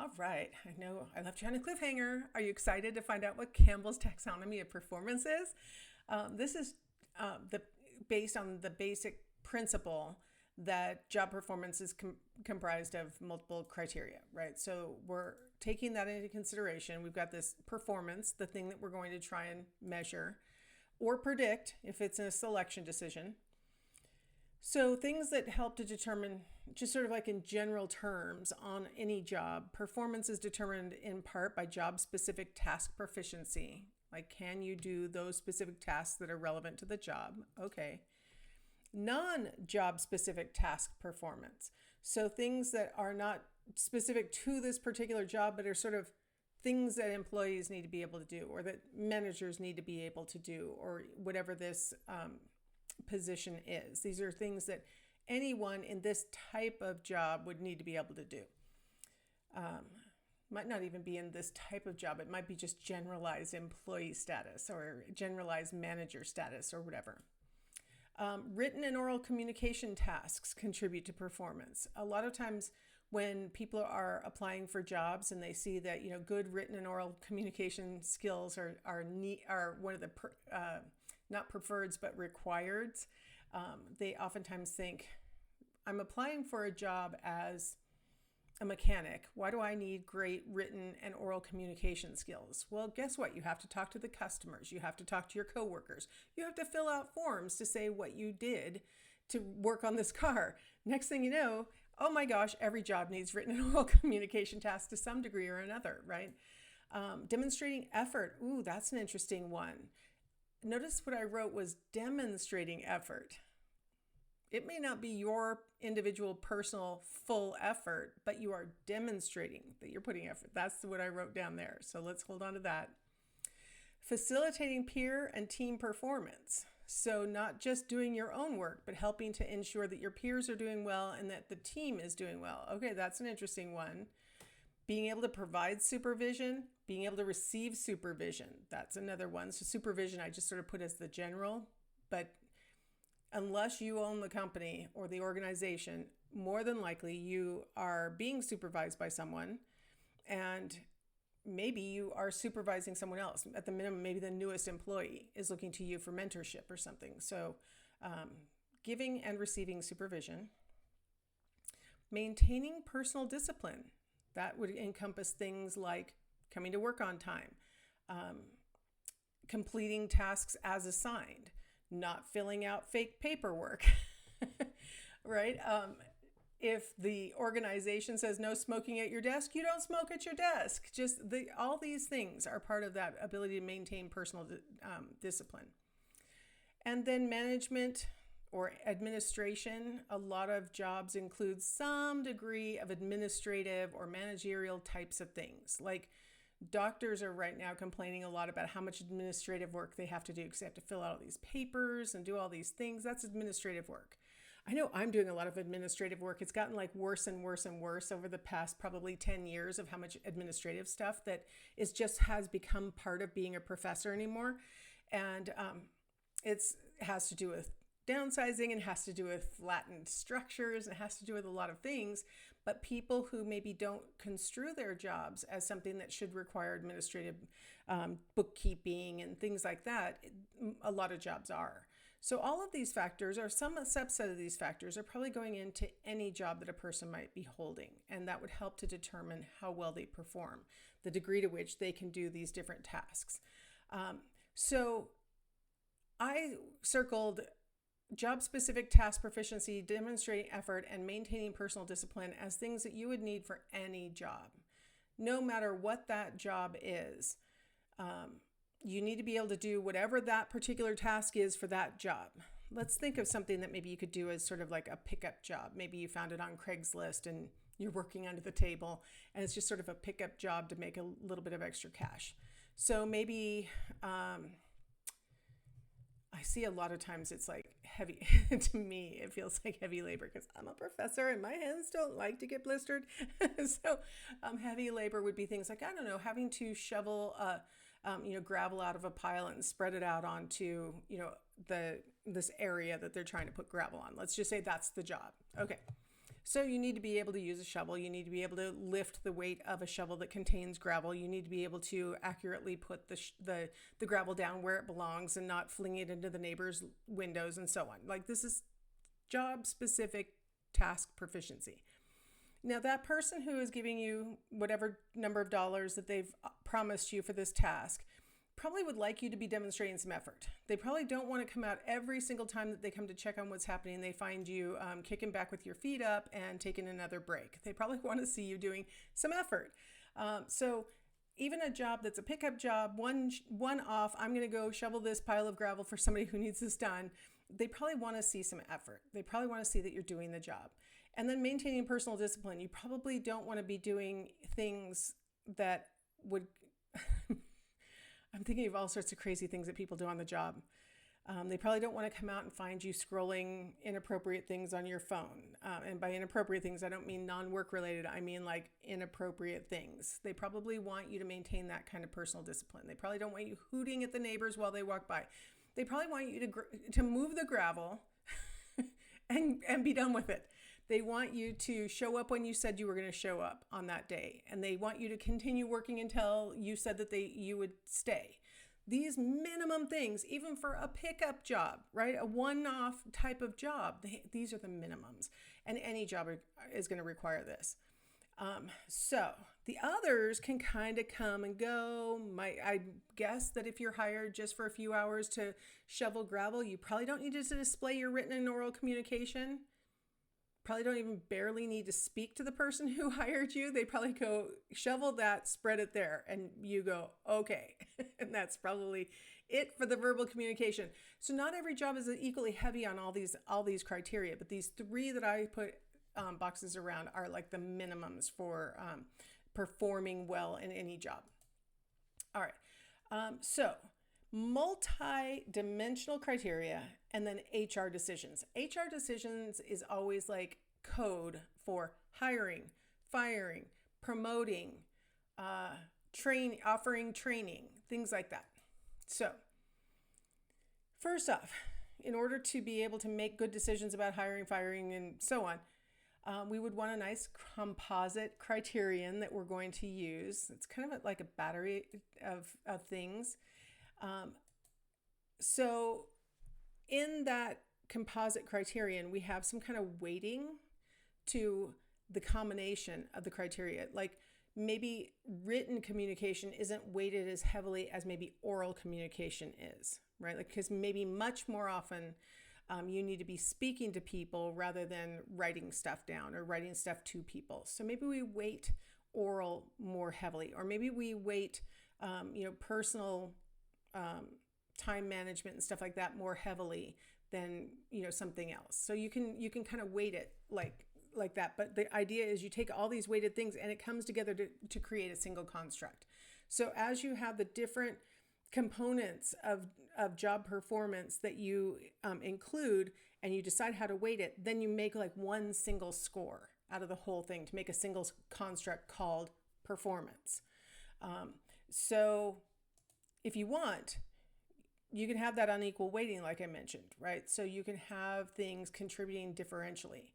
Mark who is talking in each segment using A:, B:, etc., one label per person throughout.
A: All right. I know I left you on a cliffhanger. Are you excited to find out what Campbell's taxonomy of performance is? This is the based on the basic principle that job performance is comprised of multiple criteria, right? So we're taking that into consideration. We've got this performance, the thing that we're going to try and measure or predict if it's a selection decision. So things that help to determine, just sort of like in general terms on any job, performance is determined in part by job specific task proficiency. Like, can you do those specific tasks that are relevant to the job? Okay. Non-job specific task performance. So things that are not specific to this particular job, but are sort of things that employees need to be able to do, or that managers need to be able to do, or whatever this position is. These are things that anyone in this type of job would need to be able to do. Might not even be in this type of job. It might be just generalized employee status or generalized manager status or whatever. Written and oral communication tasks contribute to performance. A lot of times when people are applying for jobs and they see that, good written and oral communication skills are one of the not preferreds but requireds, they oftentimes think, I'm applying for a job as a mechanic. Why do I need great written and oral communication skills? Well, guess what? You have to talk to the customers. You have to talk to your coworkers. You have to fill out forms to say what you did to work on this car. Next thing you know, oh my gosh, every job needs written and oral communication tasks to some degree or another, right? Demonstrating effort. Ooh, that's an interesting one. Notice what I wrote was demonstrating effort. It may not be your individual personal full effort, but you are demonstrating that you're putting effort. That's what I wrote down there. So let's hold on to that. Facilitating peer and team performance. So not just doing your own work, but helping to ensure that your peers are doing well and that the team is doing well. Okay, that's an interesting one. Being able to provide supervision, being able to receive supervision. That's another one. So supervision, I just sort of put as the general, but unless you own the company or the organization, more than likely you are being supervised by someone, and maybe you are supervising someone else. At the minimum, maybe the newest employee is looking to you for mentorship or something. So giving and receiving supervision. Maintaining personal discipline. That would encompass things like coming to work on time, completing tasks as assigned, not filling out fake paperwork, right? If the organization says no smoking at your desk, you don't smoke at your desk. All these things are part of that ability to maintain personal discipline. And then management or administration. A lot of jobs include some degree of administrative or managerial types of things. Like doctors are right now complaining a lot about how much administrative work they have to do because they have to fill out all these papers and do all these things. That's administrative work. I know I'm doing a lot of administrative work. It's gotten like worse and worse and worse over the past probably 10 years of how much administrative stuff that has become part of being a professor anymore. And it has to do with downsizing and has to do with flattened structures and has to do with a lot of things. But people who maybe don't construe their jobs as something that should require administrative bookkeeping and things like that, a lot of jobs are. So all of these factors, or some subset of these factors, are probably going into any job that a person might be holding. And that would help to determine how well they perform, the degree to which they can do these different tasks. So I circled job-specific task proficiency, demonstrating effort, and maintaining personal discipline as things that you would need for any job. No matter what that job is, you need to be able to do whatever that particular task is for that job. Let's think of something that maybe you could do as sort of like a pickup job. Maybe you found it on Craigslist and you're working under the table and it's just sort of a pickup job to make a little bit of extra cash. So maybe I see a lot of times it's like heavy, to me, it feels like heavy labor because I'm a professor and my hands don't like to get blistered. So heavy labor would be things like, I don't know, having to shovel gravel out of a pile and spread it out onto, this area that they're trying to put gravel on. Let's just say that's the job. Okay. So you need to be able to use a shovel. You need to be able to lift the weight of a shovel that contains gravel. You need to be able to accurately put the gravel down where it belongs and not fling it into the neighbor's windows and so on. Like, this is job specific task proficiency. Now, that person who is giving you whatever number of dollars that they've promised you for this task probably would like you to be demonstrating some effort. They probably don't want to come out every single time that they come to check on what's happening. They find you kicking back with your feet up and taking another break. They probably want to see you doing some effort. So even a job that's a pickup job, one off, I'm going to go shovel this pile of gravel for somebody who needs this done. They probably want to see some effort. They probably want to see that you're doing the job. And then maintaining personal discipline. You probably don't want to be doing things that would... I'm thinking of all sorts of crazy things that people do on the job. They probably don't want to come out and find you scrolling inappropriate things on your phone. And by inappropriate things, I don't mean non-work related. I mean like inappropriate things. They probably want you to maintain that kind of personal discipline. They probably don't want you hooting at the neighbors while they walk by. They probably want you to move the gravel and be done with it. They want you to show up when you said you were going to show up on that day. And they want you to continue working until you said that you would stay. These minimum things, even for a pickup job, right? A one-off type of job, these are the minimums. And any job is going to require this. So the others can kind of come and go. I guess that if you're hired just for a few hours to shovel gravel, you probably don't need to display your written and oral communication. Probably don't even barely need to speak to the person who hired you. They probably go, shovel that, spread it there. And you go, okay. And that's probably it for the verbal communication. So not every job is equally heavy on all these criteria, but these three that I put boxes around are like the minimums for performing well in any job. All right. So multi-dimensional criteria, and then HR decisions. HR decisions is always like code for hiring, firing, promoting, offering training, things like that. So first off, in order to be able to make good decisions about hiring, firing, and so on, we would want a nice composite criterion that we're going to use. It's kind of like a battery of things. So in that composite criterion, we have some kind of weighting to the combination of the criteria. Like maybe written communication isn't weighted as heavily as maybe oral communication is, right? Like, because maybe much more often you need to be speaking to people rather than writing stuff down or writing stuff to people. So maybe we weight oral more heavily, or maybe we weight, personal time management and stuff like that more heavily than something else. So you can kind of weight it like that. But the idea is you take all these weighted things and it comes together to create a single construct. So as you have the different components of job performance that you include and you decide how to weight it, then you make like one single score out of the whole thing to make a single construct called performance. So if you want, you can have that unequal weighting like I mentioned, right? So you can have things contributing differentially.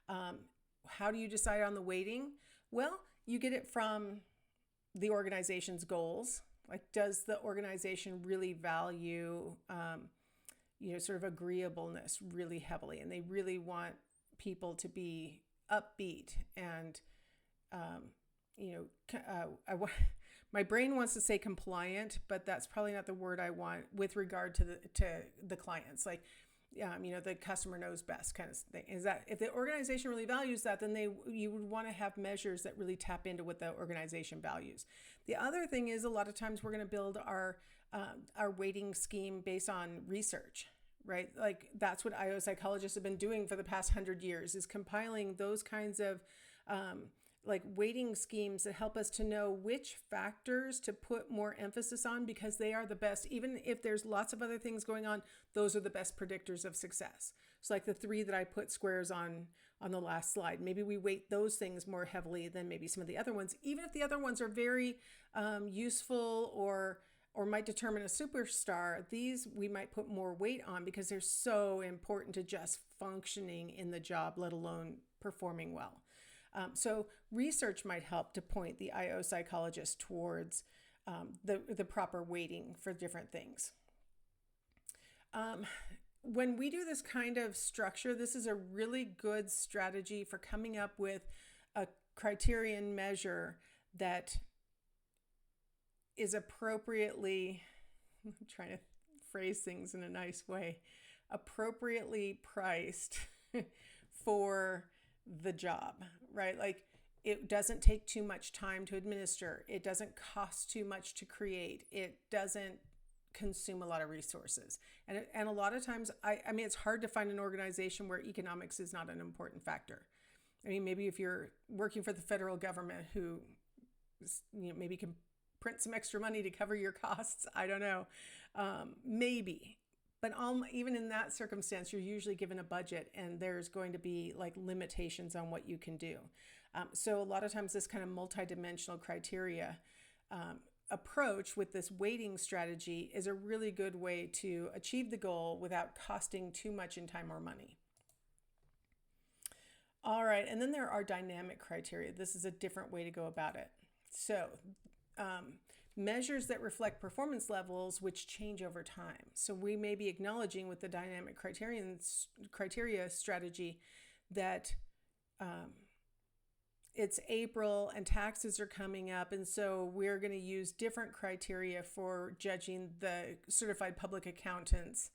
A: How do you decide on the weighting? Well, you get it from the organization's goals. Like, does the organization really value, sort of agreeableness really heavily? And they really want people to be upbeat and, my brain wants to say compliant, but that's probably not the word I want with regard to the clients. Like, the customer knows best kind of thing. Is that if the organization really values that, then you would want to have measures that really tap into what the organization values. The other thing is a lot of times we're going to build our weighting scheme based on research, right? Like that's what IO psychologists have been doing for the past 100 years, is compiling those kinds of like weighting schemes that help us to know which factors to put more emphasis on, because they are the best. Even if there's lots of other things going on, those are the best predictors of success. So like the three that I put squares on the last slide, maybe we weight those things more heavily than maybe some of the other ones, even if the other ones are very useful or might determine a superstar. These we might put more weight on because they're so important to just functioning in the job, let alone performing well. So research might help to point the IO psychologist towards the proper weighting for different things. When we do this kind of structure, this is a really good strategy for coming up with a criterion measure that is appropriately, I'm trying to phrase things in a nice way, appropriately priced for the job, right? Like, it doesn't take too much time to administer. It doesn't cost too much to create. It doesn't consume a lot of resources. And a lot of times, I mean, it's hard to find an organization where economics is not an important factor. I mean, maybe if you're working for the federal government who, maybe can print some extra money to cover your costs. I don't know. Maybe. But even in that circumstance, you're usually given a budget and there's going to be like limitations on what you can do. So a lot of times this kind of multidimensional criteria approach with this weighting strategy is a really good way to achieve the goal without costing too much in time or money. All right, and then there are dynamic criteria. This is a different way to go about it. So measures that reflect performance levels which change over time. So we may be acknowledging with the dynamic criteria strategy that it's April and taxes are coming up, and so we're going to use different criteria for judging the certified public accountants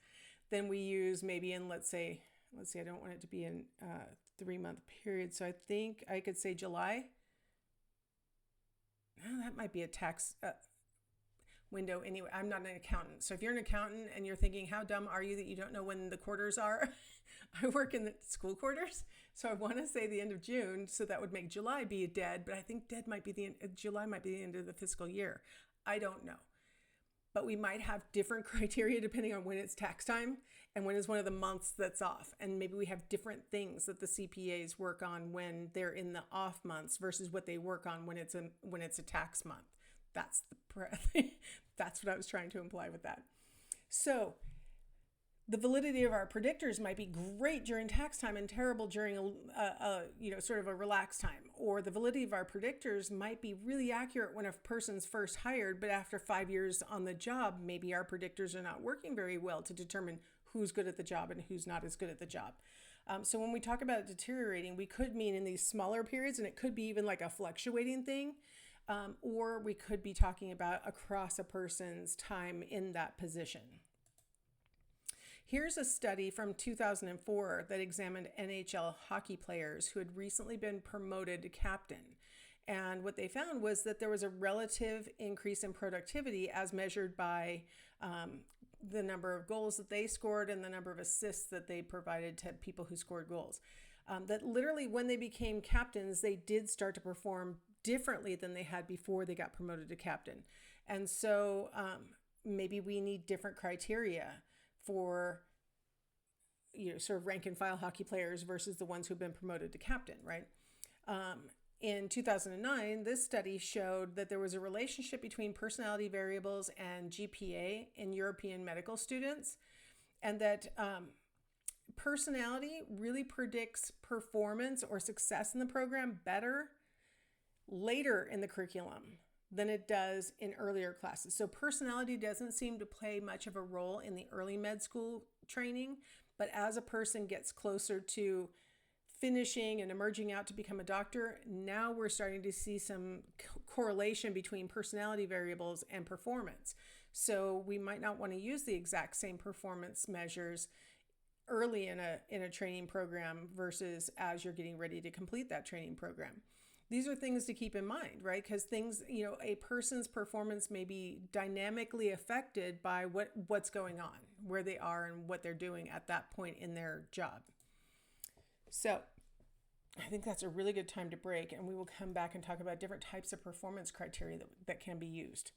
A: than we use maybe in, let's say I don't want it to be in a 3-month period, so I think I could say July. Oh, that might be a tax window anyway. I'm not an accountant. So if you're an accountant and you're thinking, how dumb are you that you don't know when the quarters are? I work in the school quarters. So I want to say the end of June. So that would make July be dead. But I think July might be the end of the fiscal year. I don't know. But we might have different criteria depending on when it's tax time and when is one of the months that's off. And maybe we have different things that the CPAs work on when they're in the off months versus what they work on when it's a tax month. That's that's what I was trying to imply with that. So the validity of our predictors might be great during tax time and terrible during sort of a relaxed time. Or the validity of our predictors might be really accurate when a person's first hired, but after 5 years on the job, maybe our predictors are not working very well to determine who's good at the job and who's not as good at the job. So when we talk about deteriorating, we could mean in these smaller periods, and it could be even like a fluctuating thing, or we could be talking about across a person's time in that position. Here's a study from 2004 that examined NHL hockey players who had recently been promoted to captain. And what they found was that there was a relative increase in productivity as measured by the number of goals that they scored and the number of assists that they provided to people who scored goals. That literally when they became captains, they did start to perform differently than they had before they got promoted to captain. And so maybe we need different criteria for sort of rank and file hockey players versus the ones who've been promoted to captain, right? In 2009, this study showed that there was a relationship between personality variables and GPA in European medical students, and that personality really predicts performance or success in the program better later in the curriculum than it does in earlier classes. So personality doesn't seem to play much of a role in the early med school training, but as a person gets closer to finishing and emerging out to become a doctor, now we're starting to see some correlation between personality variables and performance. So we might not want to use the exact same performance measures early in a training program versus as you're getting ready to complete that training program. These are things to keep in mind, right? Because a person's performance may be dynamically affected by what's going on, where they are and what they're doing at that point in their job. So I think that's a really good time to break, and we will come back and talk about different types of performance criteria that can be used.